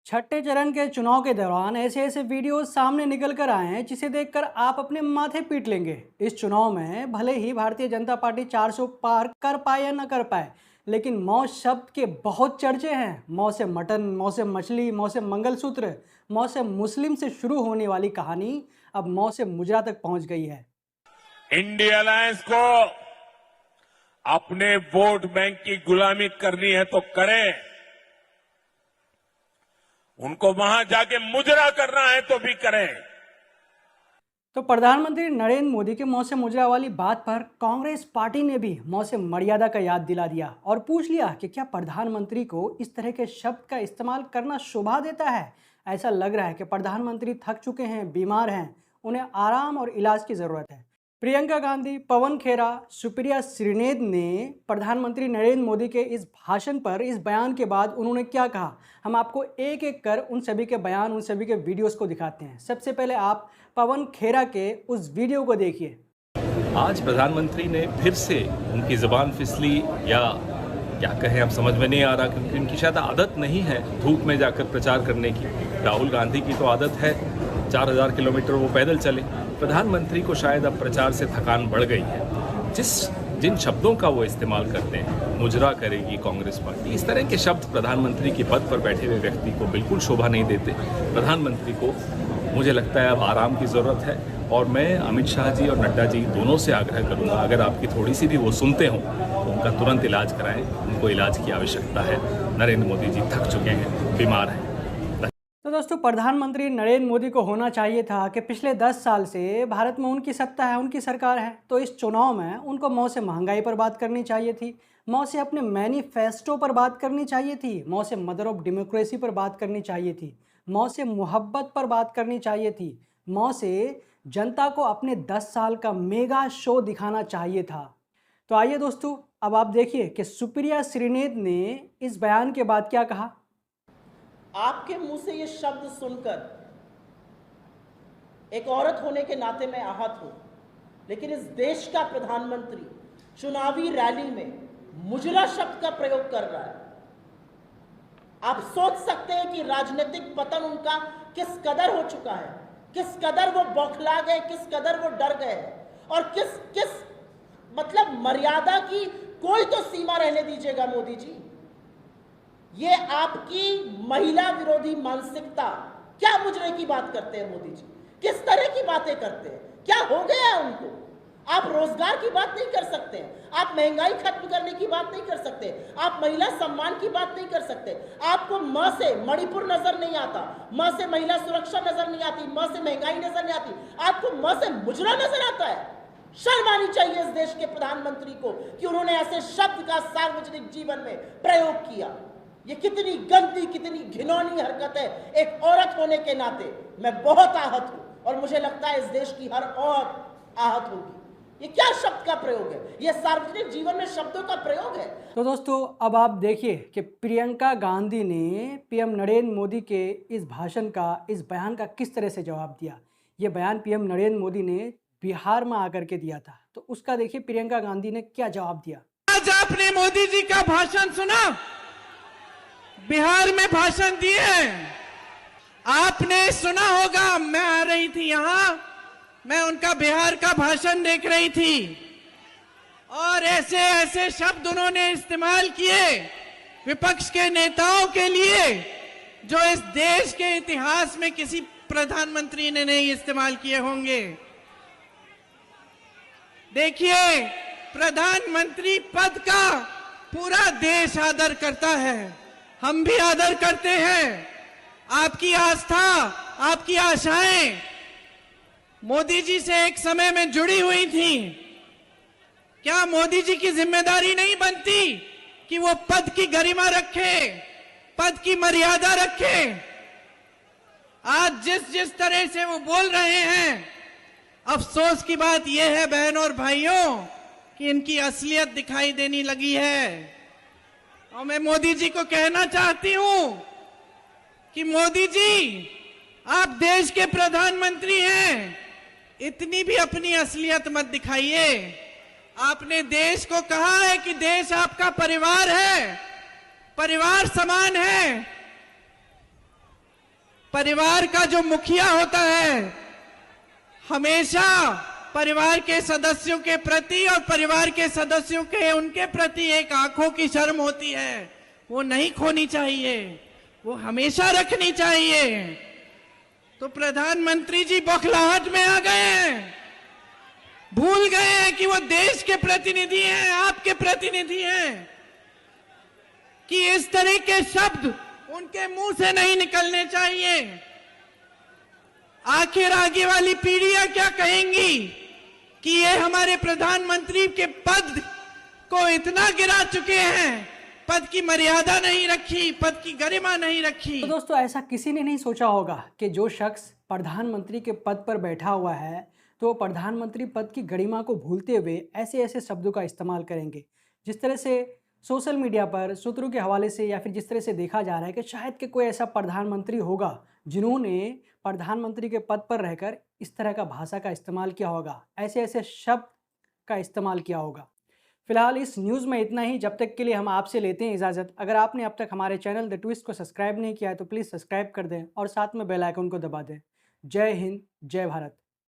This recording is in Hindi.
छठे चरण के चुनाव के दौरान ऐसे ऐसे वीडियोस सामने निकल कर आए हैं जिसे देखकर आप अपने माथे पीट लेंगे। इस चुनाव में भले ही भारतीय जनता पार्टी 400 पार कर पाए या न कर पाए, लेकिन मौत शब्द के बहुत चर्चे हैं। मौत से मटन, मौत से मछली, मौत से मंगलसूत्र, मौत से मुस्लिम से शुरू होने वाली कहानी अब मौत से मुजरा तक पहुंच गई है। इंडिया अलायंस को अपने वोट बैंक की गुलामी करनी है तो करें, उनको वहां जाके मुजरा करना है तो भी करें। तो प्रधानमंत्री नरेंद्र मोदी के मौत से मुजरा वाली बात पर कांग्रेस पार्टी ने भी मौत से मर्यादा का याद दिला दिया और पूछ लिया कि क्या प्रधानमंत्री को इस तरह के शब्द का इस्तेमाल करना शोभा देता है। ऐसा लग रहा है कि प्रधानमंत्री थक चुके हैं, बीमार हैं, उन्हें आराम और इलाज की ज़रूरत है। प्रियंका गांधी, पवन खेरा, सुप्रिया श्रीनेत ने प्रधानमंत्री नरेंद्र मोदी के इस भाषण पर, इस बयान के बाद उन्होंने क्या कहा, हम आपको एक एक कर उन सभी के बयान, उन सभी के वीडियोस को दिखाते हैं। सबसे पहले आप पवन खेरा के उस वीडियो को देखिए। आज प्रधानमंत्री ने फिर से उनकी ज़बान फिसली या क्या कहें अब समझ में नहीं आ रहा, क्योंकि उनकी शायद आदत नहीं है धूप में जाकर प्रचार करने की। राहुल गांधी की तो आदत है 4000 किलोमीटर वो पैदल चले। प्रधानमंत्री को शायद अब प्रचार से थकान बढ़ गई है। जिन शब्दों का वो इस्तेमाल करते हैं, मुजरा करेगी कांग्रेस पार्टी, इस तरह के शब्द प्रधानमंत्री के पद पर बैठे हुए व्यक्ति को बिल्कुल शोभा नहीं देते। प्रधानमंत्री को मुझे लगता है अब आराम की ज़रूरत है और मैं अमित शाह जी और नड्डा जी दोनों से आग्रह करूंगा, अगर आपकी थोड़ी सी भी वो सुनते हों तो उनका तुरंत इलाज कराएं। उनको इलाज की आवश्यकता है। नरेंद्र मोदी जी थक चुके हैं, बीमार हैं। तो दोस्तों, प्रधानमंत्री नरेंद्र मोदी को होना चाहिए था कि पिछले 10 साल से भारत में उनकी सत्ता है, उनकी सरकार है, तो इस चुनाव में उनको मौत से महंगाई पर बात करनी चाहिए थी, मौत से अपने मैनिफेस्टो पर बात करनी चाहिए थी, मौत से मदर ऑफ डेमोक्रेसी पर बात करनी चाहिए थी, मौत से मोहब्बत पर बात करनी चाहिए थी, मौत से जनता को अपने 10 साल का मेगा शो दिखाना चाहिए था। तो आइए दोस्तों, अब आप देखिए कि सुप्रिया श्रीनेत ने इस बयान के बाद क्या कहा। आपके मुंह से ये शब्द सुनकर एक औरत होने के नाते मैं आहत हूं, लेकिन इस देश का प्रधानमंत्री चुनावी रैली में मुजरा शब्द का प्रयोग कर रहा है। आप सोच सकते हैं कि राजनीतिक पतन उनका किस कदर हो चुका है, किस कदर वो बौखला गए, किस कदर वो डर गए और किस मतलब मर्यादा की कोई तो सीमा रहने दीजिएगा मोदी जी। ये आपकी महिला विरोधी मानसिकता, क्या मुजरे की बात करते हैं मोदी जी, किस तरह की बातें करते हैं, क्या हो गया है उनको। आप रोजगार की बात नहीं कर सकते, आप महंगाई खत्म करने की बात नहीं कर सकते, आप महिला सम्मान की बात नहीं कर सकते। आपको म से मणिपुर नजर नहीं आता, म से महिला सुरक्षा नजर नहीं आती, म से महंगाई नजर नहीं आती, आपको म से मुजरा नजर आता है। शर्म आनी चाहिए इस देश के प्रधानमंत्री को कि उन्होंने ऐसे शब्द का सार्वजनिक जीवन में प्रयोग किया। ये कितनी गंदी, कितनी घिनौनी हरकत है। एक औरत होने के नाते मैं बहुत आहत हूं और मुझे लगता है इस देश की हर औरत आहत होगी। ये क्या शब्द का प्रयोग है, ये सार्वजनिक जीवन में शब्दों का प्रयोग है। तो दोस्तों, अब आप देखिए कि प्रियंका गांधी ने पीएम नरेंद्र मोदी के इस भाषण का, इस बयान का किस तरह से जवाब दिया। ये बयान पीएम नरेंद्र मोदी ने बिहार में आकर के दिया था, तो उसका देखिए प्रियंका गांधी ने क्या जवाब दिया। आज आपने मोदी जी का भाषण सुना, बिहार में भाषण दिए। आपने सुना होगा, मैं आ रही थी यहां, मैं उनका बिहार का भाषण देख रही थी और ऐसे ऐसे शब्द उन्होंने इस्तेमाल किए विपक्ष के नेताओं के लिए जो इस देश के इतिहास में किसी प्रधानमंत्री ने नहीं इस्तेमाल किए होंगे। देखिए, प्रधानमंत्री पद का पूरा देश आदर करता है, हम भी आदर करते हैं। आपकी आस्था, आपकी आशाएं मोदी जी से एक समय में जुड़ी हुई थी। क्या मोदी जी की जिम्मेदारी नहीं बनती कि वो पद की गरिमा रखे, पद की मर्यादा रखे। आज जिस तरह से वो बोल रहे हैं, अफसोस की बात यह है बहनों और भाइयों कि इनकी असलियत दिखाई देने लगी है। और मैं मोदी जी को कहना चाहती हूं कि मोदी जी, आप देश के प्रधानमंत्री हैं, इतनी भी अपनी असलियत मत दिखाइए। आपने देश को कहा है कि देश आपका परिवार है, परिवार समान है। परिवार का जो मुखिया होता है हमेशा परिवार के सदस्यों के प्रति और परिवार के सदस्यों के उनके प्रति एक आंखों की शर्म होती है, वो नहीं खोनी चाहिए, वो हमेशा रखनी चाहिए। तो प्रधानमंत्री जी बौखलाहट में आ गए हैं, भूल गए हैं कि वो देश के प्रतिनिधि हैं, आपके प्रतिनिधि हैं, कि इस तरह के शब्द उनके मुंह से नहीं निकलने चाहिए। आखिर आगे वाली पीढ़ियां क्या कहेंगी कि ये हमारे प्रधानमंत्री के पद को इतना गिरा चुके हैं, पद की मर्यादा नहीं रखी, पद की गरिमा नहीं रखी। तो दोस्तों, ऐसा किसी ने नहीं सोचा होगा कि जो शख्स प्रधानमंत्री के पद पर बैठा हुआ है तो वो प्रधानमंत्री पद की गरिमा को भूलते हुए ऐसे ऐसे शब्दों का इस्तेमाल करेंगे। जिस तरह से सोशल मीडिया पर सूत्रों के हवाले से या फिर जिस तरह से देखा जा रहा है कि शायद कि कोई ऐसा प्रधानमंत्री होगा जिन्होंने प्रधानमंत्री के पद पर रहकर इस तरह का भाषा का इस्तेमाल किया होगा, ऐसे ऐसे शब्द का इस्तेमाल किया होगा। फिलहाल इस न्यूज़ में इतना ही। जब तक के लिए हम आपसे लेते हैं इजाज़त। अगर आपने अब तक हमारे चैनल द ट्विस्ट को सब्सक्राइब नहीं किया है तो प्लीज़ सब्सक्राइब कर दें और साथ में बेल आइकन को दबा दें। जय हिंद, जय भारत।